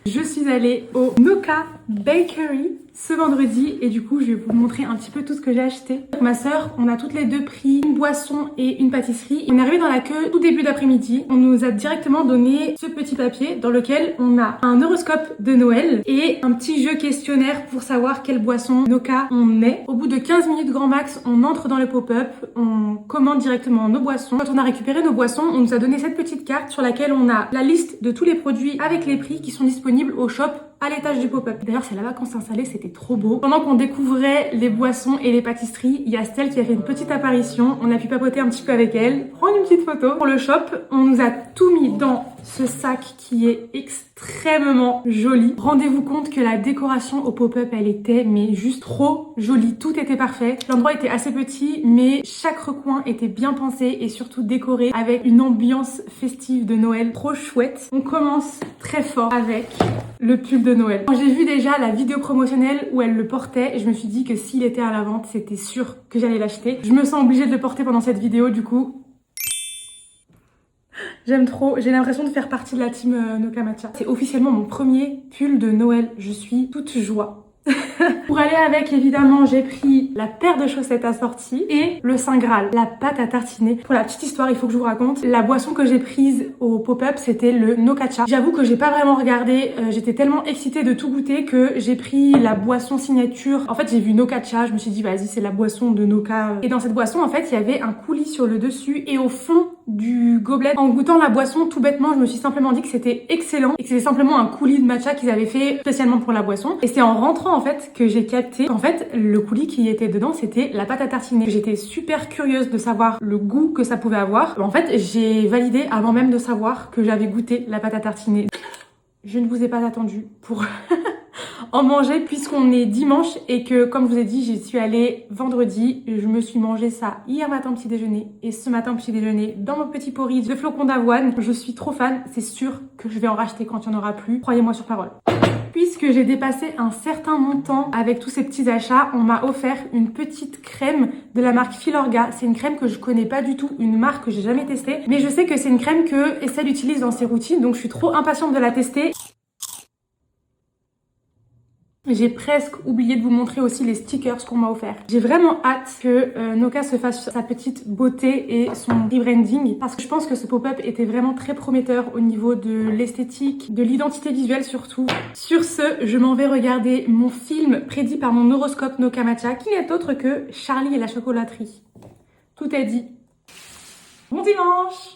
Je suis allée au Noka Bakery ce vendredi et du coup je vais vous montrer un petit peu tout ce que j'ai acheté. Avec ma soeur, on a toutes les deux pris une boisson et une pâtisserie. On est arrivé dans la queue tout début d'après-midi. On nous a directement donné ce petit papier dans lequel on a un horoscope de Noël et un petit jeu questionnaire pour savoir quelle boisson Noka on est. Au bout de 15 minutes grand max, on entre dans le pop-up, on commande directement nos boissons. Quand on a récupéré nos boissons, on nous a donné cette petite carte sur laquelle on a la liste de tous les produits avec les prix qui sont disponibles au shop à l'étage du pop-up. D'ailleurs, c'est là-bas qu'on s'est installé, c'était trop beau. Pendant qu'on découvrait les boissons et les pâtisseries, il y a Stell qui a fait une petite apparition. On a pu papoter un petit peu avec elle, prendre une petite photo. Pour le shop, on nous a tout mis dans ce sac qui est extrêmement joli. Rendez-vous compte que la décoration au pop-up, elle était mais juste trop jolie. Tout était parfait. L'endroit était assez petit, mais chaque recoin était bien pensé et surtout décoré avec une ambiance festive de Noël trop chouette. On commence très fort avec le pull de Noël. Quand j'ai vu déjà la vidéo promotionnelle où elle le portait, je me suis dit que s'il était à la vente, c'était sûr que j'allais l'acheter. Je me sens obligée de le porter pendant cette vidéo, du coup j'aime trop, j'ai l'impression de faire partie de la team Noka Matcha. C'est officiellement mon premier pull de Noël, je suis toute joie. Pour aller avec, évidemment, j'ai pris la paire de chaussettes assorties et le Saint Graal, la pâte à tartiner. Pour la petite histoire, il faut que je vous raconte, la boisson que j'ai prise au pop-up, c'était le Nokacha. J'avoue que j'ai pas vraiment regardé, j'étais tellement excitée de tout goûter que j'ai pris la boisson signature. En fait, j'ai vu Nokacha, je me suis dit, vas-y, c'est la boisson de Noka. Et dans cette boisson, en fait, il y avait un coulis sur le dessus et au fond du gobelet. En goûtant la boisson, tout bêtement, je me suis simplement dit que c'était excellent et que c'était simplement un coulis de matcha qu'ils avaient fait spécialement pour la boisson. Et c'est en rentrant, en fait, que j'ai capté qu'en fait, le coulis qui était dedans, c'était la pâte à tartiner. J'étais super curieuse de savoir le goût que ça pouvait avoir. En fait, j'ai validé avant même de savoir que j'avais goûté la pâte à tartiner. Je ne vous ai pas attendu pour en manger puisqu'on est dimanche et que, comme je vous ai dit, j'y suis allée vendredi. Je me suis mangé ça hier matin petit déjeuner et ce matin petit déjeuner dans mon petit porridge de flocons d'avoine. Je suis trop fan, c'est sûr que je vais en racheter quand il n'y en aura plus. Croyez-moi sur parole. Puisque j'ai dépassé un certain montant avec tous ces petits achats, on m'a offert une petite crème de la marque Filorga. C'est une crème que je connais pas du tout, une marque que j'ai jamais testée. Mais je sais que c'est une crème que Estelle utilise dans ses routines, donc je suis trop impatiente de la tester. J'ai presque oublié de vous montrer aussi les stickers qu'on m'a offert. J'ai vraiment hâte que Noka se fasse sa petite beauté et son rebranding parce que je pense que ce pop-up était vraiment très prometteur au niveau de l'esthétique, de l'identité visuelle surtout. Sur ce, je m'en vais regarder mon film prédit par mon horoscope Noka Matcha qui n'est autre que Charlie et la chocolaterie. Tout est dit. Bon dimanche!